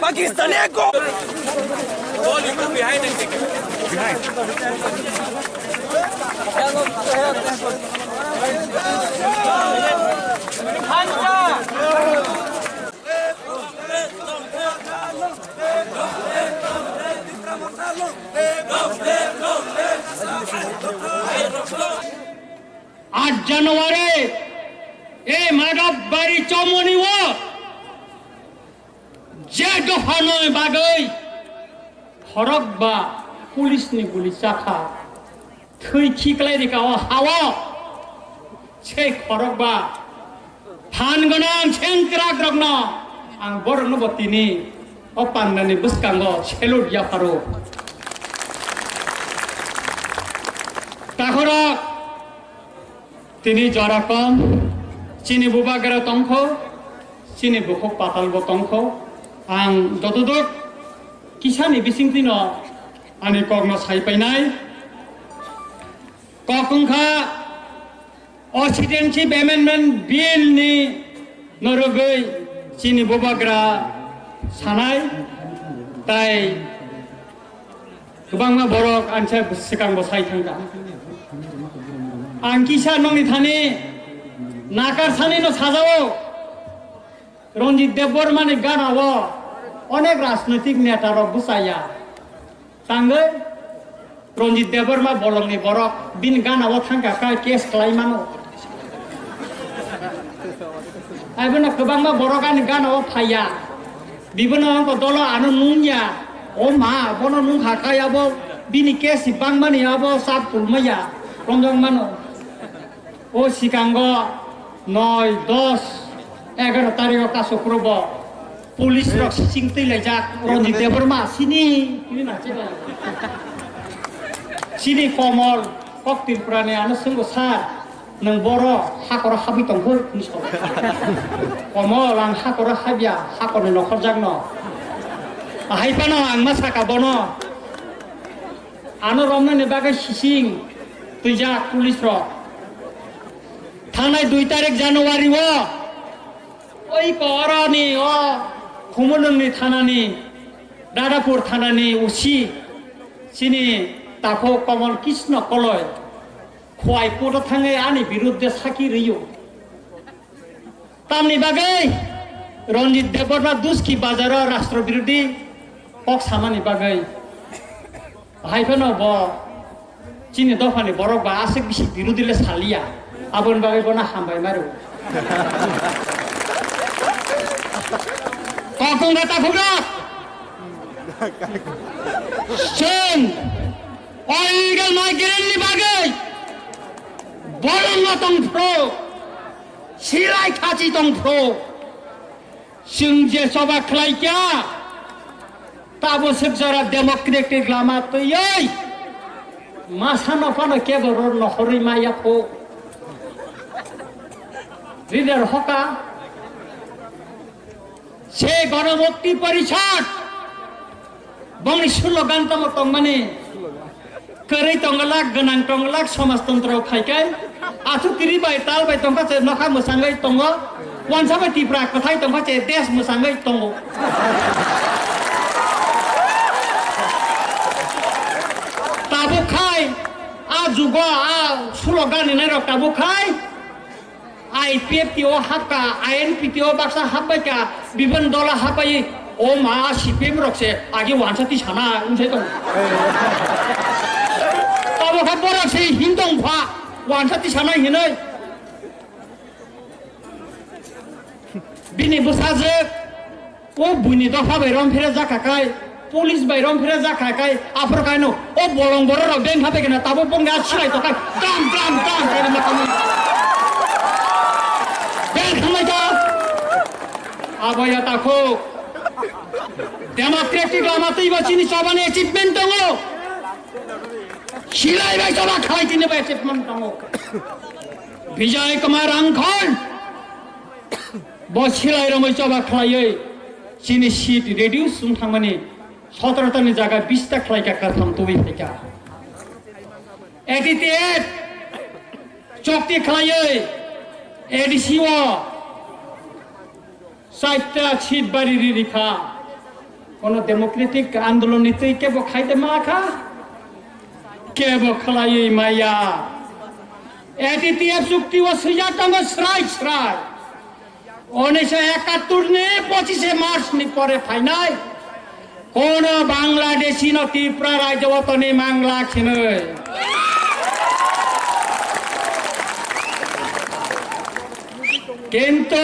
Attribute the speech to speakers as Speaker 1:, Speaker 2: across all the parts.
Speaker 1: Pakistani go. Ball you come behind and take it. Behind.
Speaker 2: January, madam bari chomoni wo, jago hanoi bagai, horok ba, pulis ni pulis cakha, thui kiklai di kawa hawa, cek horok ba, than gonang cengkrak rokno, ang borong no botini, opan nani buskanggo, celud ya paro, tahorok. তিনি জরাকম চিনি বুবাগেরা তংখ চিনি বুখক পাতাল বতংখ আং যতদক কিসানি বিসিংতিন আনি কগ্ন সাইপাইনাই ককংখা অক্সিডেন্সি amendment bill नि নরগৈ চিনি বুবাগেরা সানাই তাই গোबांमा বরক আনসা সিকাং বসাই থাঙ্গা Angkisa nong ithani nakar sani no sajao Ranjit Debormani ganawo onek rajnaitik neta rok busaya tangai Ranjit Deborma bolongni borok bin ganawo thangka ka kes klaimano aibona kobangma borokani ganawo phaya bibono angko dolo anu nungya o ma bono nung hakayabo bini kes bangmani abo sap pulmaya rongjong mano ও সিকাঙ্গ 9, 10, 11 তারিখ কা শুক্রব police rock সিংতৈ লাইজাক রঞ্জিত দেববর্মা সিনি কমল ককতিল প্রাণে আনসঙ্গ সার নং বড় হাকর হাবি তংহ কমল আং হাকর হাবিয়া হাকরনি নখর জাগন হাইপানো আং মাসাকা বন আনো রমনানি বাগে সিসিং তুইজা পুলিশ রক থানায় 2 তারিখ জানুয়ারি ওই করনি খুমলংনি থানানি দাদাপুর থানানি উসি সিনি তাকো কমল কৃষ্ণ কলয় খোয়াই কোট থাঙে আনি বিরুদ্ধে সাকি রইও তামনি বাগে রঞ্জিত দেববর্মা দুস্কি বাজার রাষ্ট্রবিরোধী কক সামানি বাগে হাইফেনো ব চিনি দফানি বরক বা আসে বেশি বিরোধীলে সালিয়া abon bagai bona hambai maru kokong kata fuga sen oigal migrant ni bagai bolong tong pro silai khachi tong pro sing je soba khlai kya tabo sebjara democratic lama to yai masano pano ke goror no hori maya pho reader হকা সে গণমুক্তি পরিষদ বংনি slogan তম মানে কरै তংলাক গনাং তংলাক সমাজতন্ত্র খাইকাই আথু তিরি by তাল by তংকাছে নখা মোসাঙ্গৈ তং ওয়ানসাবাই টিপ্রা কথাই তংকাছে দেশ মোসাঙ্গৈ তং তাবু খাই আ যুগ আ স্লোগান নাই রক তাবু খাই IPFTO haka INPTO baksa habbaika bibon dola habbai o ma CPM rokse age wansati sana unsai tong tabo khabor se hindong pha wansati sana hinai bini busaje o buni dofa bairom phira jakakai police বাইরম ফিরে jakakai afro kaino o bolong boro ro beng habe kena tabo bonga chilai to kai dam dam dam kare makami abaya takho democratic lamatei bachini chabane achievement tongo silai bai chaba khalai tine bai achievement tongo Vijay Kumar Angkhon bo silai ramai chaba khalai chini seat reduce sum thangmani 17 ta ni jaga 20 ta khalai ka kartham tobi theka 88 chokti khalai এডিসিও সাইটটা ছিট বাড়ি রিখা কোন Democratic আন্দোলন নিতেই কেবল খাইতে মাখা কেবল খালাই মাইয়া ATTF চুক্তি ও সুজাতম শ্রাই শ্রাই 1971 নে 25 মার্চ নি পরে ফাইনাল কোন বাংলাদেশি ন ত্রিপুরা রাজ্যবতনে মাংলা খিনে কিন্তু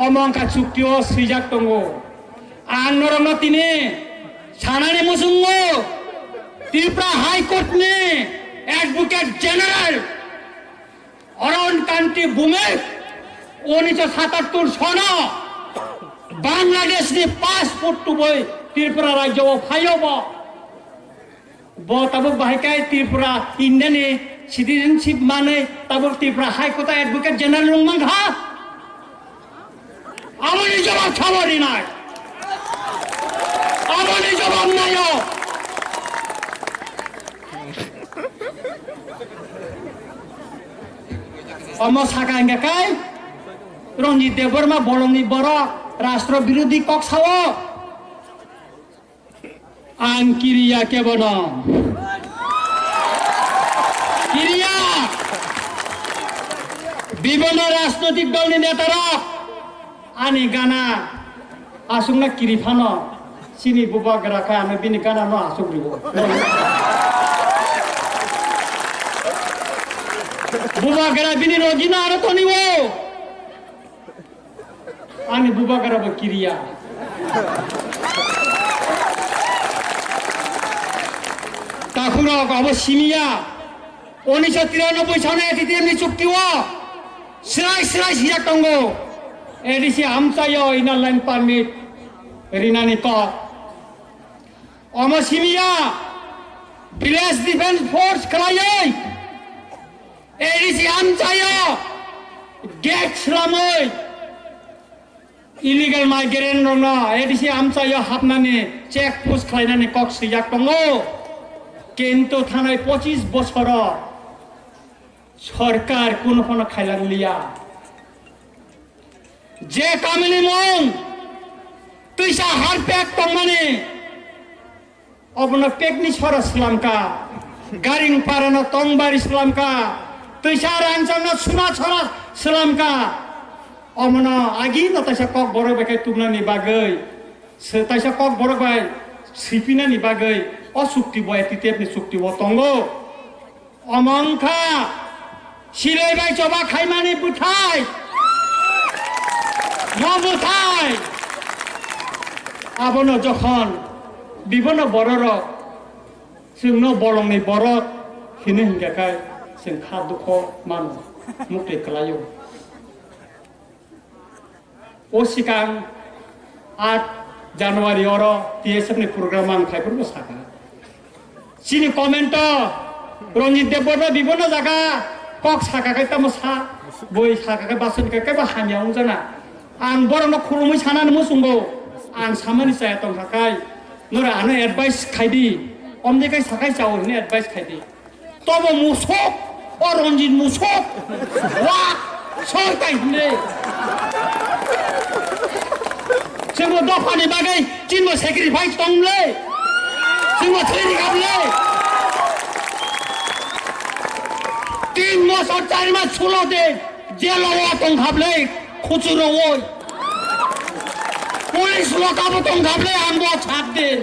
Speaker 2: অমংকা চুক্তি ও সুজাত দङ आं नरम तिने सानानि मुसुंग त्रिपुरा हाईकोर्ट ने एडवोकेट जनरल अरुण कांति भूमिक 1977 सन बांग्लादेश ने पासपोर्ट टुबई त्रिपुरा राज्य फाइब तब बाहाय त्रिपुरा इंडियन सिटीजनशिप माने तब त्रिपुरा हाईकोर्ट एडवोकेट जनरल नंगा आमानि जवाब खाबरी नाय आमानि जवाब नाय अमो साका इंगाकाय रंजित देवबर्मा बलंनि बर राष्ट्र विरोधी कक्साव आं किरिया केबन किरिया विभिन्न राजनैतिक दलनि नेतारा आनी गाना आसुंना किरिफानो सिनि बुबा गराखा आमे बिनि गाना न आसुग्रिबो बुबा गरा बिनि रोजिना आरो तनिबो आनी बुबा गराबो किरिया ताखुरा गाबो सिनिया 1993 साने एटीएमनि चुक्तिवा सिराय सिराय सिया दंगो एडिसि आमचायो इनार लाइन पारमिट रिनानि क अमसिमिया विलेज डिफेंस फोर्स खलायै एडिसि आमचायो गेट स्लामै इलिगल माइग्रेन्ट रंग एडिसि आमचायो हाबनानै चेक पोस्ट खलायनानै कक सियाक दङ किन्तु थानाय 25 बछर सरकार कोनो कोनो खायलांलिया जे कामिनि मं तुइसा हार पेक तंगमानि अबन पेकनि सर स्लामका गारिं पारान तंबारि स्लामका तुइसा रांचन सुना छरा स्लामका अमन आगि न तैसा कक बरक बेके तुमनानि बागै तैसा कक बरक बाय सिपिनानि बागै असुक्ति बय तितेपनि सुक्ति व तंगो अमंखा सिलै बाय चबा खायमानि बुथाय नबुथाय आबनो जखन विभिन्न बरर जोंनो बलंनि बरत हिनो हिंगाखाय जों खा दुख मान मुक्ति खालायो ओ सिगां 8 जानुवारि अर टीएसएफनि प्रग्राम आं खायफोरबो साखा सिनि कमेन्ट रंजित देवबर्मा विभिन्न जागा कक साखाखाय तम सा बय साखाखाय बासनखाय बा हामियाव जाना आं बरनो खुरुमै सानानै मुसुंगौ आं सामानि जाया दंखाखाय नोरा आनो एडभाइस खायदि अमनिखाय साखाय जाव हिने एडभाइस खायदि तब मुसक अ रंजित मुसक वा सयताय हिने जोंबो दफानि बागै जोंबो सेक्रिफाइस दंलै जोंबो थैनि गाबलै 3 बছর 4 मास 16 दिन जेलाव दंखाबलै खुचुरवै पुलिस लकाबो दंखाबलै आंबो 7 दिन